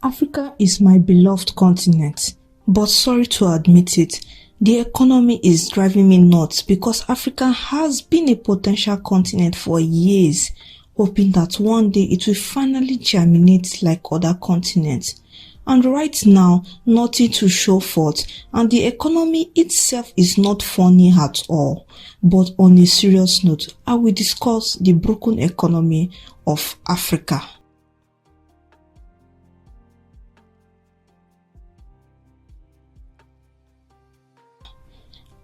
Africa is my beloved continent, but sorry to admit it, the economy is driving me nuts because Africa has been a potential continent for years, hoping that one day it will finally germinate like other continents. And right now, nothing to show for it, and the economy itself is not funny at all. But on a serious note, I will discuss the broken economy of Africa.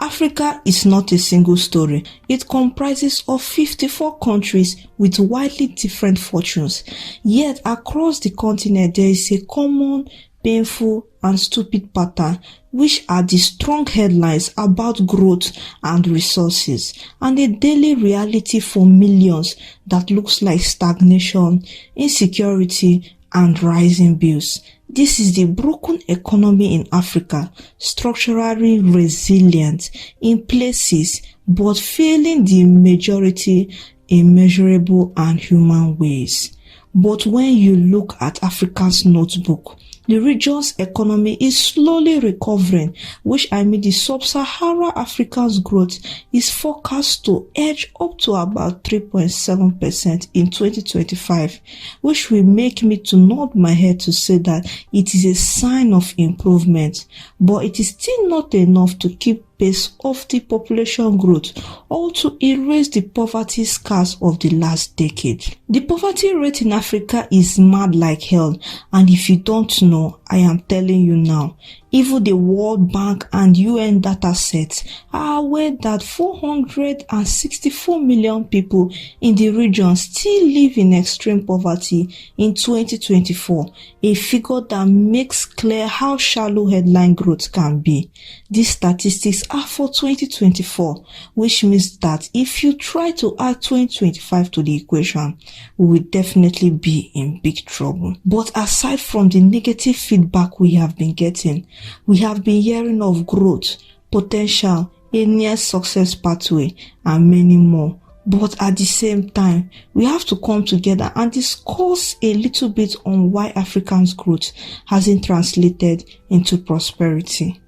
Africa is not a single story. It comprises of 54 countries with widely different fortunes. Yet across the continent there is a common, painful and stupid pattern, which are the strong headlines about growth and resources, and a daily reality for millions that looks like stagnation, insecurity and rising bills. This is the broken economy in Africa, structurally resilient in places but failing the majority in measurable and human ways. But when you look at Africa's notebook, the region's economy is slowly recovering, which the sub-Saharan Africa's growth is forecast to edge up to about 3.7% in 2025, which will make me to nod my head to say that it is a sign of improvement, but it is still not enough to keep pace of the population growth or to erase the poverty scars of the last decade. The poverty rate in Africa is mad like hell, and if you don't know, I am telling you now. Even the World Bank and UN data sets are aware that 464 million people in the region still live in extreme poverty in 2024, a figure that makes clear how shallow headline growth can be. These statistics are for 2024, which means that if you try to add 2025 to the equation, we will definitely be in big trouble. But aside from the negative feedback we have been getting, we have been hearing of growth, potential, a near success pathway, and many more. But at the same time, we have to come together and discuss a little bit on why Africa's growth hasn't translated into prosperity.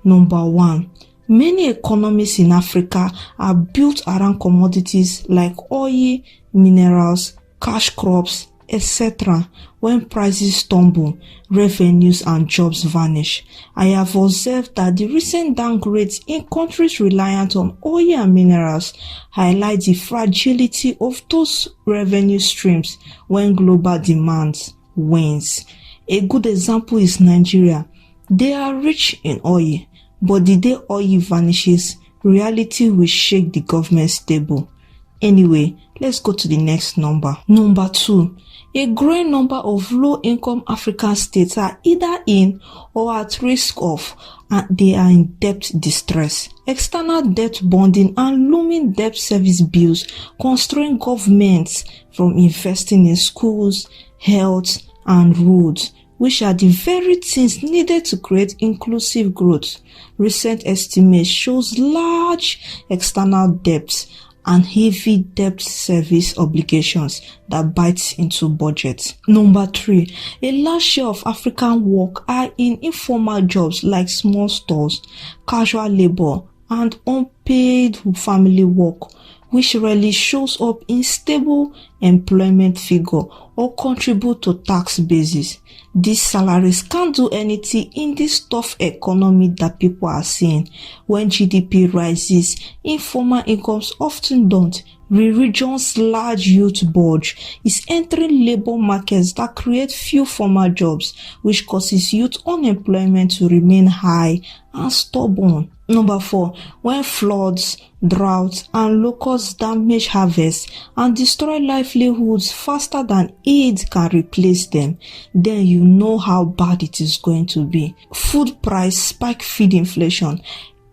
Number 1. Many economies in Africa are built around commodities like oil, minerals, cash crops, etc. When prices tumble, revenues and jobs vanish. I have observed that the recent downgrades in countries reliant on oil and minerals highlight the fragility of those revenue streams when global demand wanes. A good example is Nigeria. They are rich in oil, but the day oil vanishes, reality will shake the government stable. Anyway, let's go to the next number. Number 2. A growing number of low-income African states are either in or at risk of, and they are in debt distress. External debt bonding and looming debt service bills constrain governments from investing in schools, health, and roads, which are the very things needed to create inclusive growth. Recent estimates shows large external debts and heavy debt service obligations that bites into budgets. Number 3, a large share of African work are in informal jobs like small stores, casual labor, and unpaid family work, which rarely shows up in stable employment figure or contribute to tax bases. These salaries can't do anything in this tough economy that people are seeing. When GDP rises, informal incomes often don't. The region's large youth bulge is entering labor markets that create few formal jobs, which causes youth unemployment to remain high and stubborn. Number 4, when floods, droughts, and locusts damage harvests and destroy livelihoods faster than aid can replace them, then you know how bad it is going to be. Food price spike, feed inflation,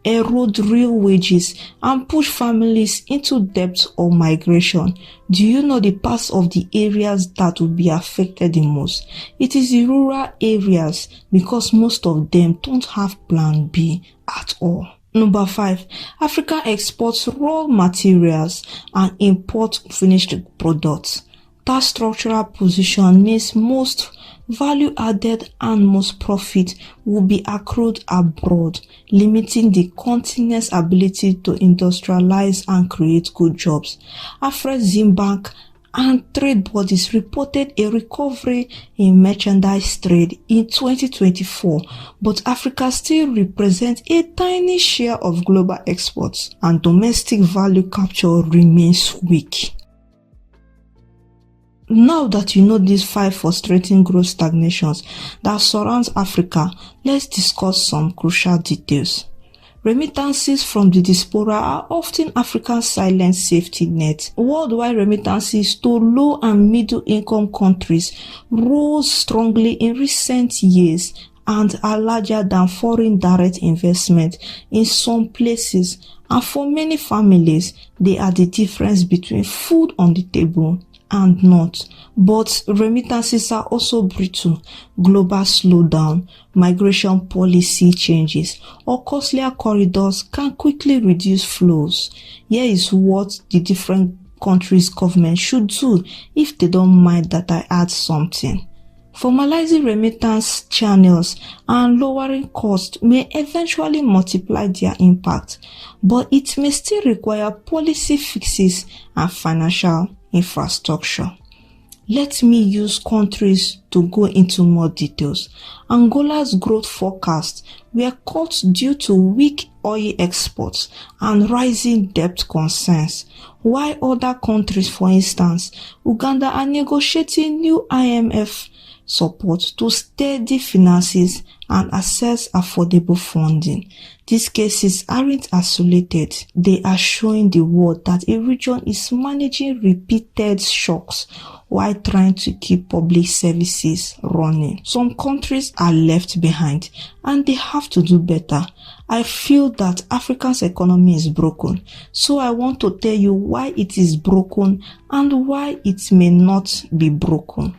erode real wages, and push families into debt or migration. Do you know the parts of the areas that will be affected the most? It is the rural areas, because most of them don't have plan B at all. Number 5, Africa exports raw materials and imports finished products. That structural position means most value added and most profit will be accrued abroad, limiting the continent's ability to industrialize and create good jobs. Afreximbank and trade bodies reported a recovery in merchandise trade in 2024, but Africa still represents a tiny share of global exports and domestic value capture remains weak. Now that you know these 5 frustrating growth stagnations that surrounds Africa, let's discuss some crucial details. Remittances from the diaspora are often Africa's silent safety net. Worldwide remittances to low and middle income countries rose strongly in recent years and are larger than foreign direct investment in some places, and for many families, they are the difference between food on the table and not. But remittances are also brittle. Global slowdown, migration policy changes, or costlier corridors can quickly reduce flows. Here is what the different countries' government should do if they don't mind that I add something. Formalizing remittance channels and lowering costs may eventually multiply their impact, but it may still require policy fixes and financial infrastructure. Let me use countries to go into more details. Angola's growth forecasts were cut due to weak oil exports and rising debt concerns, while other countries, for instance, Uganda, are negotiating new IMF support to steady finances and access affordable funding. These cases aren't isolated. They are showing the world that a region is managing repeated shocks while trying to keep public services running. Some countries are left behind and they have to do better. I feel that Africa's economy is broken, so I want to tell you why it is broken and why it may not be broken.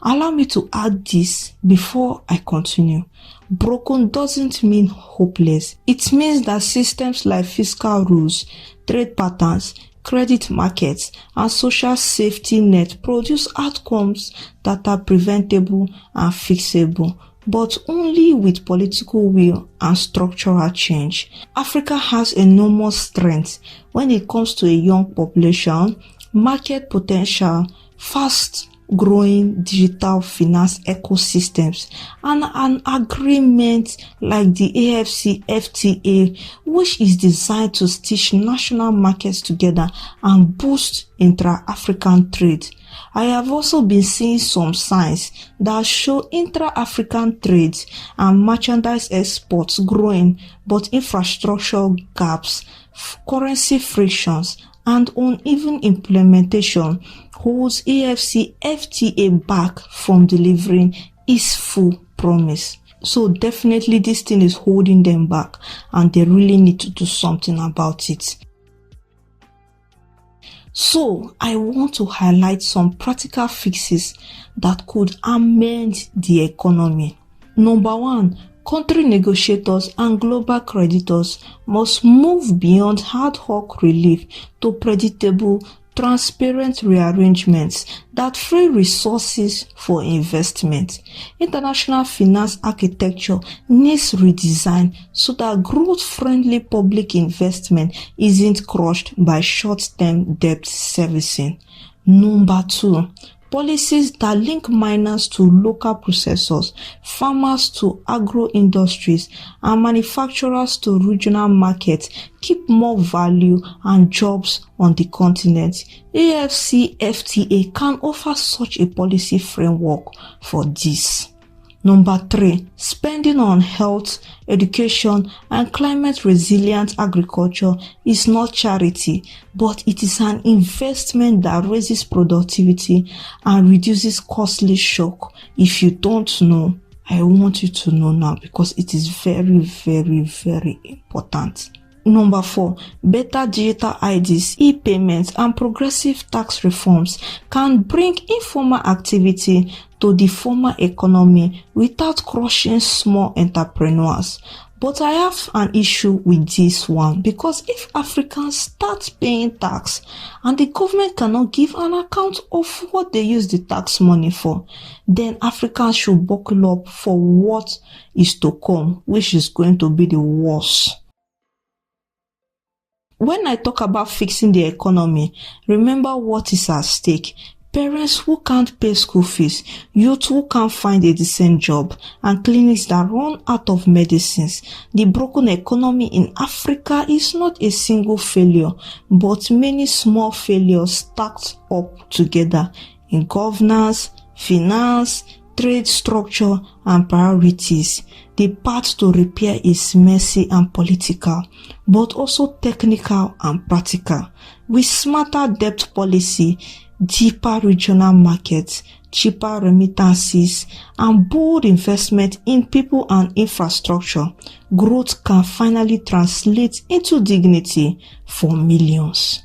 Allow me to add this before I continue. Broken doesn't mean hopeless. It means that systems like fiscal rules, trade patterns, credit markets, and social safety net produce outcomes that are preventable and fixable, but only with political will and structural change. Africa has enormous strength when it comes to a young population, market potential, fast-growing digital finance ecosystems, and an agreement like the AfCFTA, which is designed to stitch national markets together and boost intra-African trade. I have also been seeing some signs that show intra-African trade and merchandise exports growing, but infrastructure gaps, currency frictions, and uneven implementation holds AfCFTA back from delivering its full promise. So definitely this thing is holding them back and they really need to do something about it. So I want to highlight some practical fixes that could amend the economy. Number 1, country negotiators and global creditors must move beyond ad hoc relief to predictable, transparent rearrangements that free resources for investment. International finance architecture needs redesign so that growth-friendly public investment isn't crushed by short-term debt servicing. Number 2, policies that link miners to local processors, farmers to agro-industries, and manufacturers to regional markets keep more value and jobs on the continent. AfCFTA can offer such a policy framework for this. Number 3, spending on health, education, and climate-resilient agriculture is not charity, but it is an investment that raises productivity and reduces costly shock. If you don't know, I want you to know now because it is very, very, very important. Number 4, better digital IDs, e-payments, and progressive tax reforms can bring informal activity to the formal economy without crushing small entrepreneurs. But I have an issue with this one, because if Africans start paying tax and the government cannot give an account of what they use the tax money for, then Africans should buckle up for what is to come, which is going to be the worst. When I talk about fixing the economy, remember what is at stake. Parents who can't pay school fees, youth who can't find a decent job, and clinics that run out of medicines. The broken economy in Africa is not a single failure, but many small failures stacked up together in governance, finance, trade structure, and priorities. The path to repair is messy and political, but also technical and practical. With smarter debt policy, deeper regional markets, cheaper remittances, and bold investment in people and infrastructure, growth can finally translate into dignity for millions.